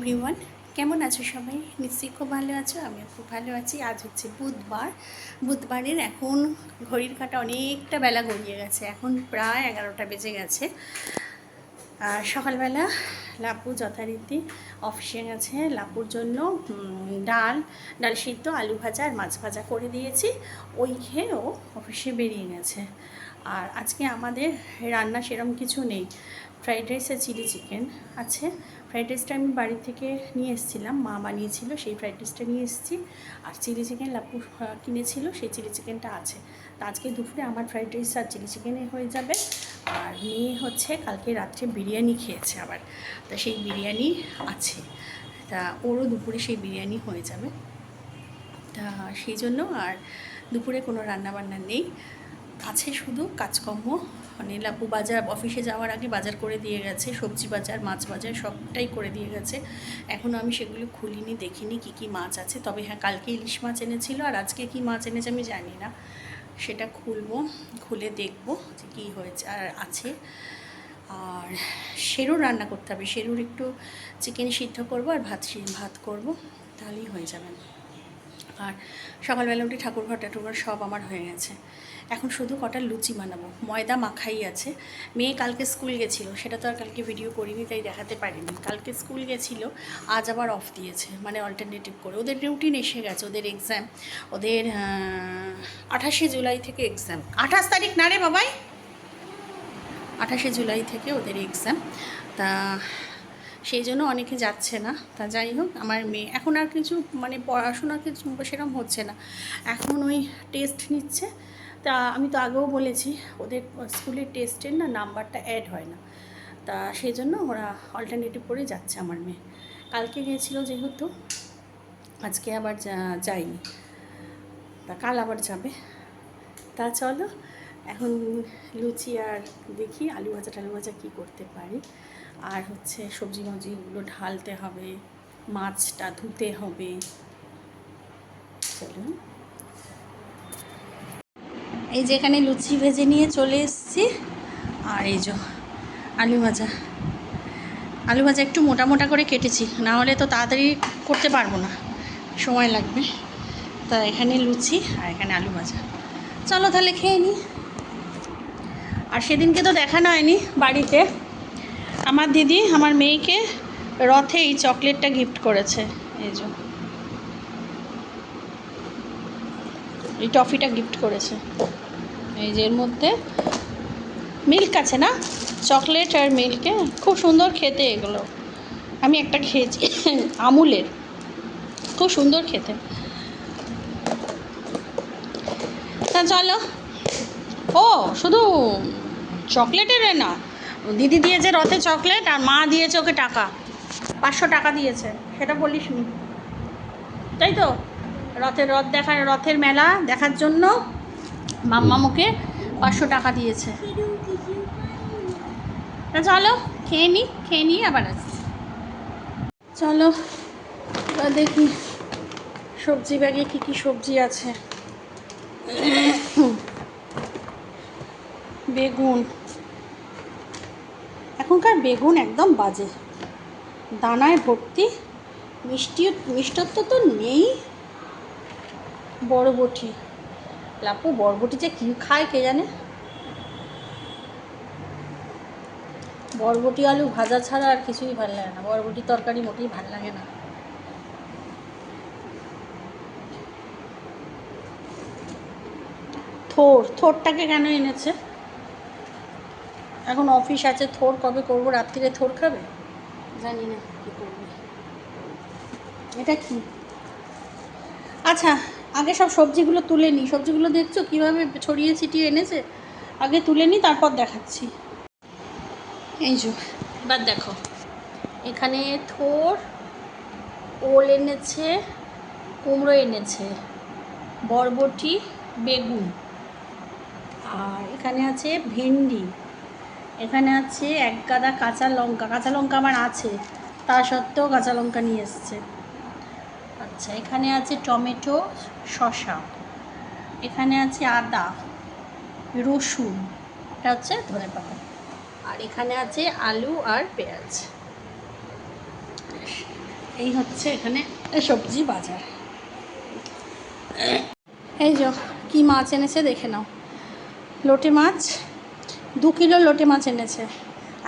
Everyone, কেমন আছো সবাই? নিশ্চয়ই খুব ভালো আছো। আমিও খুব ভালো আছি। আজ হচ্ছে বুধবারের এখন ঘড়ির কাঁটা অনেকটা বেলা গড়িয়ে গেছে, এখন প্রায় 11টা বেজে গেছে। আর সকালবেলা লাপু যথারীতি অফিসে গেছে। লাপুর জন্য ডাল সিদ্ধ, আলু ভাজা আর মাছ ভাজা করে দিয়েছি। ওই খেয়ে ও অফিসে বেরিয়ে গেছে। আর আজকে আমাদের রান্না সেরকম কিছু নেই। ফ্রাইড রাইস আর চিলি চিকেন আছে। ফ্রাইড রাইসটা আমি বাড়ি থেকে নিয়ে এসেছিলাম, মা বানিয়েছিল, সেই ফ্রাইড রাইসটা নিয়ে এসেছি। আর চিলি চিকেন লাপু কিনেছিল, সেই চিলি চিকেনটা আছে। তা আজকে দুপুরে আমার ফ্রাইড রাইস আর চিলি চিকেনে হয়ে যাবে। আর মেয়ে হচ্ছে কালকে রাত্রে বিরিয়ানি খেয়েছে আবার, তা সেই বিরিয়ানি আছে, তা ওরও দুপুরে সেই বিরিয়ানি হয়ে যাবে। তা সেই জন্য আর দুপুরে কোনো রান্নাবান্না নেই, আছে শুধু কাজকর্ম। মানে লাপু বাজার অফিসে যাওয়ার আগে বাজার করে দিয়ে গেছে, সবজি বাজার, মাছ বাজার সবটাই করে দিয়ে গেছে। এখনও আমি সেগুলো খুলিনি, দেখিনি কী কী মাছ আছে। তবে হ্যাঁ, কালকে ইলিশ মাছ এনেছিল, আর আজকে কী মাছ এনেছে আমি জানি না, সেটা খুলবো, খুলে দেখবো যে কী হয়েছে আর আছে। আর শেরু রান্না করতে হবে, শেরুর একটু চিকেন সিদ্ধ করবো আর ভাত করবো, তাহলেই হয়ে যাবে। আর সকালবেলা উঠে ঠাকুরঘর সব আমার হয়ে গেছে। এখন শুধু কটা লুচি বানাবো, ময়দা মাখাই আছে। মেয়ে কালকে স্কুল গেছিলো, সেটা তো আর কালকে ভিডিও করিনি, তাই দেখাতে পারিনি। কালকে স্কুল গেছিলো, আজ আবার অফ দিয়েছে, মানে অল্টারনেটিভ করে। ওদের রুটিন এসে গেছে, ওদের এক্সাম, ওদের 28শে জুলাই থেকে এক্সাম। 28 তারিখ না রে বাবাই, 28শে জুলাই থেকে ওদের এক্সাম। তা সেই জন্য অনেকে যাচ্ছে না। তা যাই হোক, আমার মেয়ে এখন আর কিছু মানে পড়াশোনা কিছু সেরকম হচ্ছে না, এখন ওই টেস্ট নিচ্ছে। তা আমি তো আগেও বলেছি, ওদের স্কুলের টেস্টের না নাম্বারটা অ্যাড হয় না, তা সেই জন্য ওরা অল্টারনেটিভ করে যাচ্ছে আমার মেয়ে। কালকে গিয়েছিলো যেহেতু, আজকে আবার যায়নি, তা কাল আবার যাবে। তা চলো এখন লুচি আর দেখি আলু ভাজা কী করতে পারি। আর হচ্ছে সবজি মবজিগুলো ঢালতে হবে, মাছটা ধুতে হবে। চলুন, এই যে এখানে লুচি ভেজে নিয়ে চলে এসেছি। আর এই যে আলু ভাজা একটু মোটা মোটা করে কেটেছি, না হলে তো তাড়াতাড়ি করতে পারবো না, সময় লাগবে। তা এখানে লুচি আর এখানে আলু ভাজা। চলো তাহলে খেয়ে নিই। আর সেদিনকে তো দেখানো হয়নি, বাড়িতে আমার দিদি আমার মেয়েকে রথে এই চকলেটটা গিফট করেছে। এই যে এই টফিটা গিফট করেছে। এই যে এর মধ্যে মিল্ক আছে না, চকলেট আর মিল্কে, খুব সুন্দর খেতে এগুলো। আমি একটা খেয়েছি আমুলের, খুব সুন্দর খেতে। তা চলো, ও শুধু চকলেটের না, দিদি দিয়েছে রথে চকলেট, আর মা দিয়েছে ওকে টাকা, 500 টাকা দিয়েছে, সেটা বলিস নি, তাই তো? রথের মেলা দেখার জন্য মাম্মামুকে 500 টাকা দিয়েছে। তা চলো খেয়ে নিই আবার আসছি। চলো এবার দেখি সবজি ব্যাগে কী কী সবজি আছে। বেগুন, এখনকার বেগুন একদম বাজে, দানায় ভর্তি, মিষ্টত্ব তো নেই। বরবটি, লাপু বরবটি যে কী খায় কে জানে, বরবটি আলু ভাজা ছাড়া আর কিছুই ভালো লাগে না, বরবটি তরকারি মোটেই ভালো লাগে না। থোরটাকে কেন এনেছে? এখন অফিস আছে, থোর কবে করবো? রাত্রিরে থোর খাবে? জানি না কী করবে। এটা কি? আচ্ছা, আগে সব সবজিগুলো তুলে নিই। সবজিগুলো দেখছো কীভাবে ছড়িয়ে ছিটিয়ে এনেছে, আগে তুলে নিই, তারপর দেখাচ্ছি। এই যে এবার দেখো, এখানে থোর, ওল এনেছে, কুমড়ো এনেছে, বরবটি, বেগুন, আর এখানে আছে ভেন্ডি, এখানে আছে এক গাদা কাঁচা লঙ্কা আমার আছে, তা সত্ত্বেও কাঁচা লঙ্কা নিয়ে এসছে। আচ্ছা, এখানে আছে টমেটো, শসা, এখানে আছে আদা, রসুন, এটা হচ্ছে ধনেপাতা, আর এখানে আছে আলু আর পেঁয়াজ। এই হচ্ছে এখানে সবজি বাজার। এই যে কী মাছ এনেছে দেখে নাও, লোটে মাছ, 2 কিলো লোটে মাছ এনেছে।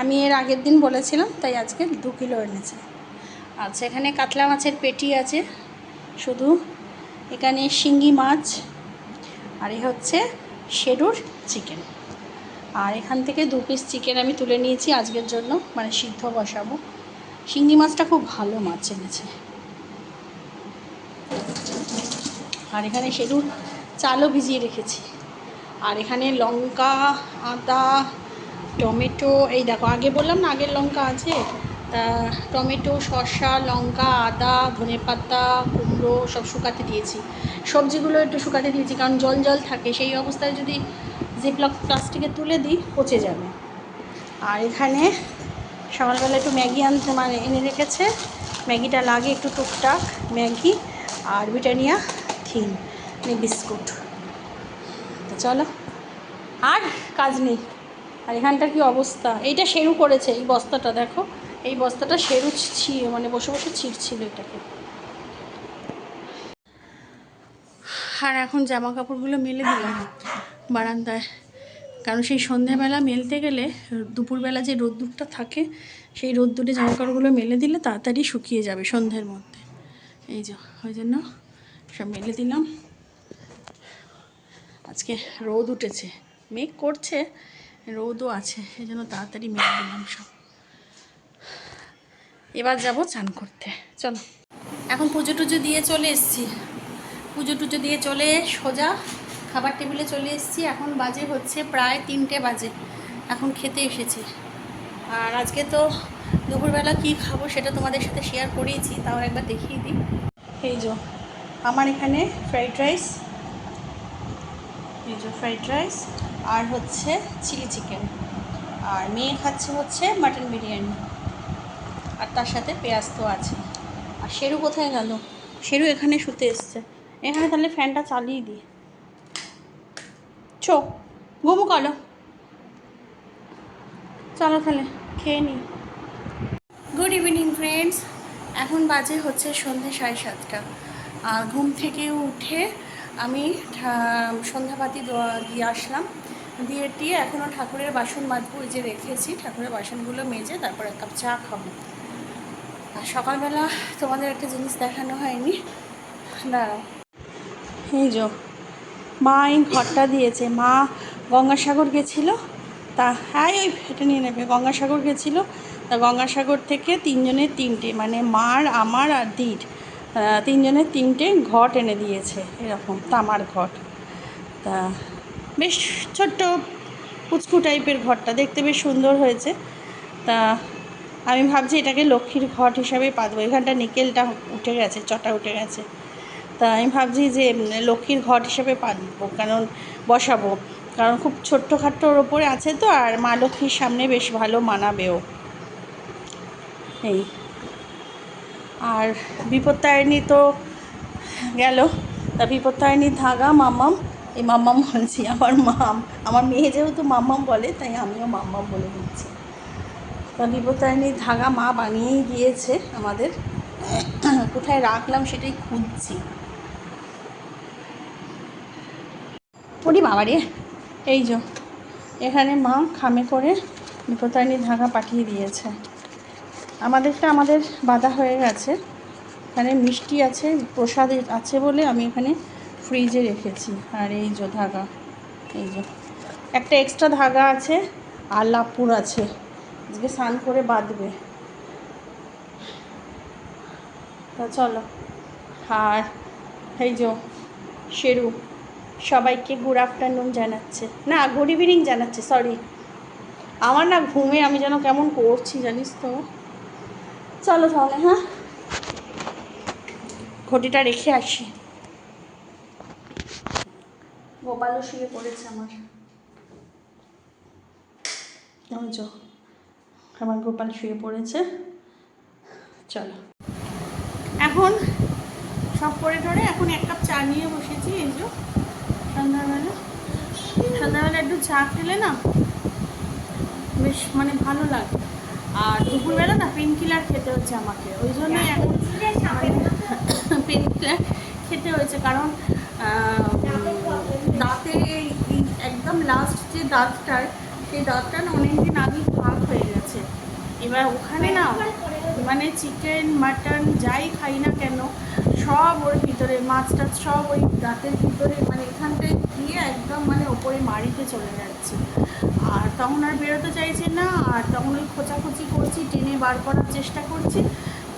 আমি এর আগের দিন বলেছিলাম, তাই আজকে 2 কিলো এনেছে। আচ্ছা, এখানে কাতলা মাছের পেটি আছে শুধু, এখানে শিঙ্গি মাছ, আর এই হচ্ছে শেরুর চিকেন। আর এখান থেকে 2 পিস চিকেন আমি তুলে নিয়েছি আজকের জন্য, মানে সিদ্ধ বসাবো। শিঙ্গি মাছটা খুব ভালো মাছ এনেছে। আর এখানে শেরুর চালও ভিজিয়ে রেখেছি। আর এখানে লঙ্কা, আদা, টমেটো, এই দেখো আগে বললাম না আগের লঙ্কা আছে, তা টমেটো, শসা, লঙ্কা, আদা, ধনেপাতা, কুমড়ো সব শুকাতে দিয়েছি। সবজিগুলো একটু শুকাতে দিয়েছি, কারণ জল জল থাকে, সেই অবস্থায় যদি জিপলক প্লাস্টিকে তুলে দিই পচে যাবে। আর এখানে সকালবেলা একটু ম্যাগি আনতে মানে এনে রেখেছে, ম্যাগিটা লাগে একটু টুকটাক, ম্যাগি আর ব্রিটানিয়া থিন মানে বিস্কুট। তো চলো, আর কাজ নেই। আর এখানটার কি অবস্থা, এইটা শেরু করেছে, এই বস্তাটা দেখো, এই বস্তাটা শেরু মানে বসে বসে ছিঁড়ছিল এটাকে। আর এখন জামা কাপড়গুলো মেলে দিলাম বারান্দায়, কারণ সেই সন্ধ্যাবেলা মেলতে গেলে দুপুরবেলা যে রোদ্দুরটা থাকে, সেই রোদ্দুরে জামা কাপড়গুলো মেলে দিলে তাড়াতাড়ি শুকিয়ে যাবে সন্ধ্যের মধ্যে। এই যে ওই জন্য সব মেলে দিলাম। আজকে রোদ উঠেছে, মেঘ করছে, রোদও আছে, এই জন্য তাড়াতাড়ি মেলে দিলাম সব। এবার যাব চান করতে, চলো। এখন পুজো টুজো দিয়ে চলে এসেছি, পুজো টুজো দিয়ে চলে সোজা খাবার টেবিলে চলে এসেছি। এখন বাজে হচ্ছে প্রায় 3টে বাজে, এখন খেতে এসেছি। আর আজকে তো দুপুরবেলা কী খাবো সেটা তোমাদের সাথে শেয়ার করেইছি, তাও একবার দেখিয়ে দিই। এই যে আমার এখানে ফ্রাইড রাইস, এই যে ফ্রাইড রাইস, আর হচ্ছে চিলি চিকেন, আর মেয়ে খাচ্ছে হচ্ছে মাটন বিরিয়ানি, আর তার সাথে পেঁয়াজ তো আছে। আর শেরু কোথায় গেল? শেরু এখানে শুতে এসছে। এখানে তাহলে ফ্যানটা চালিয়ে দিই, চো ঘুমু কালো। চলো তাহলে খেয়ে নিই। গুড ইভিনিং ফ্রেন্ডস, এখন বাজে হচ্ছে সন্ধ্যে 7:30। আর ঘুম থেকে উঠে আমি সন্ধ্যাবাতি দিয়ে আসলাম, দিয়ে টিয়ে এখনও ঠাকুরের বাসন মাজবো, ওই যে রেখেছি ঠাকুরের বাসনগুলো মেজে তারপর 1 কাপ চা খাবো। আর সকালবেলা তোমাদের একটা জিনিস দেখানো হয়নি, দাঁড়াও। এই যে মা এই ঘরটা দিয়েছে, মা গঙ্গাসাগর গেছিলো, তা হ্যাঁ ওই এটা নিয়ে নেবে, গঙ্গাসাগর গেছিলো, তা গঙ্গাসাগর থেকে 3জনের 3টে, মানে মার আমার আর দির 3জনের 3টে ঘট এনে দিয়েছে, এরকম তামার ঘট। তা বেশ ছোট্ট পুচকু টাইপের ঘরটা, দেখতে বেশ সুন্দর হয়েছে। তা আমি ভাবছি এটাকে লক্ষ্মীর ঘট হিসাবে পাতবো। এখানটা নিকেলটা উঠে গেছে, চটা উঠে গেছে, তা আমি ভাবছি যে লক্ষ্মীর ঘট হিসেবে পাতবো, কারণ বসাবো, কারণ খুব ছোট্টখাট্টোর ওপরে আছে তো, আর মা লক্ষ্মীর সামনে বেশ ভালো মানাবেও। এই আর বিপত্তারিণী তো গেল, তা বিপত্তারিণীর ধাগা মাম্মাম, এই মাম্মাম বলছি, আমার মেয়ে যেহেতু মাম্মাম বলে তাই আমিও মাম্মাম বলে দিচ্ছি। তা বিপত্তারিণীর ধাগা মা বানিয়েই দিয়েছে আমাদের, কোথায় রাখলাম সেটাই খুঁজছি। ওরে বাবা রে, এই যে এখানে মা খামে করে বিপত্তারিণীর ধাগা পাঠিয়ে দিয়েছে। আমাদেরটা আমাদের বাঁধা হয়ে গেছে, এখানে মিষ্টি আছে, প্রসাদ আছে বলে আমি এখানে ফ্রিজে রেখেছি। আর এই যে ধাগা, এই যে একটা এক্সট্রা ধাগা আছে, আর লাপুর আছে, আজকে স্নান করে বাঁধবে। তা চলো। আর এই যে শেরু সবাইকে গুড আফটারনুন জানাচ্ছে, না গুড ইভিনিং জানাচ্ছে, সরি। আমার না ঘুমে আমি যেন কেমন করছি জানিস তো। চলো তাহলে, হ্যাঁ ঘটিটা রেখে আসি। গোপালও শুয়ে পড়েছে আমার, আমার গোপাল শুয়ে পড়েছে। চলো এখন সব করে টরে এখন 1 কাপ চা নিয়ে বসেছি। এই যে সন্ধ্যাবেলা একটু চা খেলে না বেশ মানে ভালো লাগে। আর দুপুরবেলা না পেন কিলার খেতে হচ্ছে আমাকে, ওই জন্যই এখন পেন কিলার খেতে হয়েছে। কারণ দাঁতে একদম লাস্ট যে দাঁতটার, সেই দাঁতটা না অনেকদিন আগে ভাগ হয়ে গেছে। এবার ওখানে না মানে চিকেন মাটন যাই খাই না কেন সব ওর ভিতরে, মাছ টাছ সব ওই দাঁতের ভিতরে, মানে এখানটায় গিয়ে একদম মানে ওপরে মাড়িতে চলে যাচ্ছে। আর তখন আর বেরোতে চাইছে না, আর তখন ওই খোঁচাখুচি করছি, টেনে বার করার চেষ্টা করছি,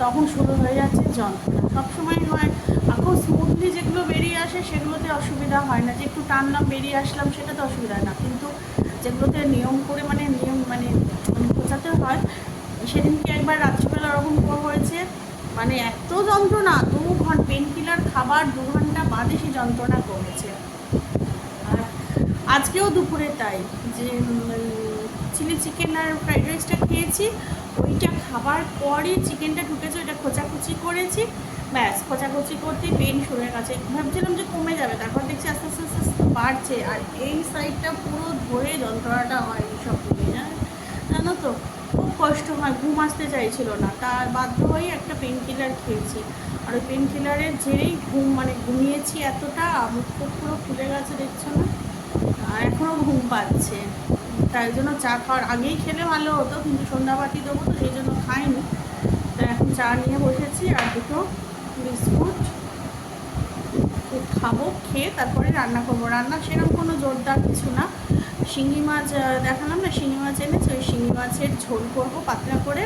তখন শুরু হয়ে যাচ্ছে যন্ত্রণা। সবসময় হয় এখন স্মুথলি যেগুলো বেরিয়ে আসে সেগুলোতে অসুবিধা হয় না, যে একটু টানলাম বেরিয়ে আসলাম সেটাতে অসুবিধা হয় না, কিন্তু যেগুলোতে নিয়ম করে মানে খোঁচাতে হয়, সেদিনকে একবার রাত্রিবেলা ওরকম হয়েছে, মানে এত যন্ত্রণা, 2 ঘন্টা পেন কিলার খাবার 2 ঘন্টা বাদে সেই যন্ত্রণা কমেছে। আর আজকেও দুপুরে তাই, যে চিলি চিকেন আর ফ্রাইড রাইসটা খেয়েছি, ওইটা খাবার পরই চিকেনটা ঢুকেছে, ওইটা খোঁচাখুচি করেছি, ব্যাস খোঁচাখুচি করতেই পেন শুরু হয়ে গেছে। ভাবছিলাম যে কমে যাবে, তারপর দেখছি আস্তে আস্তে আস্তে আস্তে বাড়ছে, আর এই সাইডটা পুরো ধরে যন্ত্রণাটা হয় এইসব দিনে, জানো তো খুব কষ্ট হয়, ঘুম আসতে চাইছিল না, তার বাধ্য হয়েই একটা পেন কিলার খেয়েছি। আর ওই পেন কিলারের জেরেই মানে ঘুমিয়েছি এতটা, মুখ পুরো ফুলে গেছে দেখছো না, আর এখনও ঘুম পাচ্ছে। তাই জন্য চা খাওয়ার আগেই খেলে ভালো হতো, কিন্তু সন্ধ্যাবাতি দেবো তো সেই জন্য খাইনি। তো এখন চা নিয়ে বসেছি আর দুটো বিস্কুট খাবো, খেয়ে তারপরে রান্না করবো। রান্না সেরকম কোনো জোরদার কিছু না, শিঙি মাছ দেখালাম না, শিঙি মাছ এনেছে, ওই শিঙি মাছের ঝোল করবো পাতলা করে।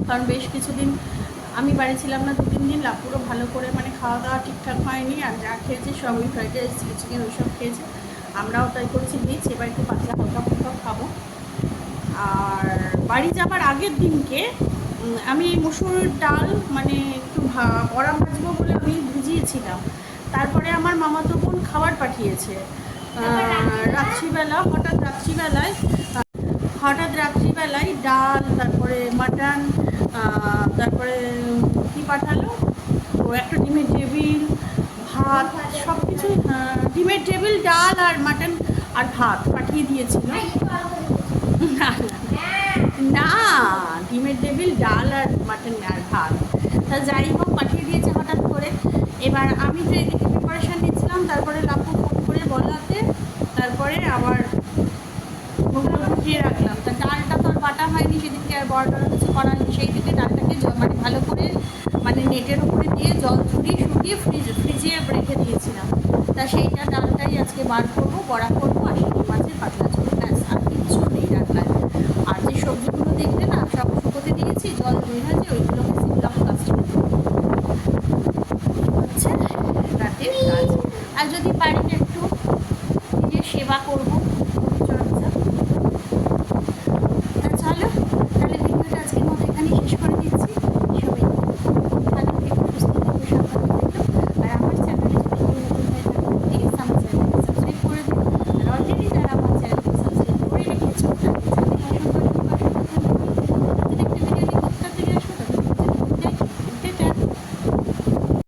কারণ বেশ কিছুদিন আমি বাড়ি ছিলাম না, 2-3 দিন, লাপুরও ভালো করে মানে খাওয়া দাওয়া ঠিকঠাক হয়নি, আর যা খেয়েছি সব ওই ফ্রাইড রাইস চিকেন ওইসব খেয়েছে, আমরাও তাই করছি দিচ্ছ, এবার একটু পাতলা হালকা ফুলকা খাবো। আর বাড়ি যাবার আগের দিনকে আমি মুসুর ডাল মানে একটু বড়া ভাজবো বলে আমি ভিজিয়েছিলাম, তারপরে আমার মামাতো বোন খাবার পাঠিয়েছে রাত্রিবেলা, হঠাৎ রাত্রিবেলায় ডাল, তারপরে মাটন, তারপরে কী পাঠালো, ও একটা ডিমের টেবিল, ভাত, সব কিছু, ডিমের টেবিল, ডাল আর মাটন আর ভাত পাঠিয়ে দিয়েছিল। না না, ডিমের টেবিল, ডাল আর মাটন আর ভাত, তা যাই হোক পাঠিয়ে দিয়েছে হঠাৎ করে। এবার আমি তো এদিকে প্রিপারেশান নিচ্ছিলাম, তারপরে লাপু ফোন করে বলাতে তারপরে আবার ওগুলো উঠিয়ে রাখলাম। তা ডালটা তো আর বাটা হয়নি সেদিকে, আর বড় কিছু করার নেই, সেই দিকে ডালটাকে মানে ভালো করে মানে নেটের উপরে দিয়ে জল ঝরিয়ে শুকিয়ে ফ্রিজে রেখে দিয়েছিলাম। তা সেইটা ডালটাই আজকে বার করবো, বড়া করবো, আর শিঙি মাছের পাতলা ঝোল, ব্যাস আর কিচ্ছু নেই রান্নায়। আর যে সবজিগুলো দেখলে না সব শুকোতে দিয়েছি, জল ধরে আছে, ওইগুলোকে সিমলাম কাজটা হচ্ছে রাতের কাজ। আর যদি বাড়িতে একটু নিজের সেবা করবো,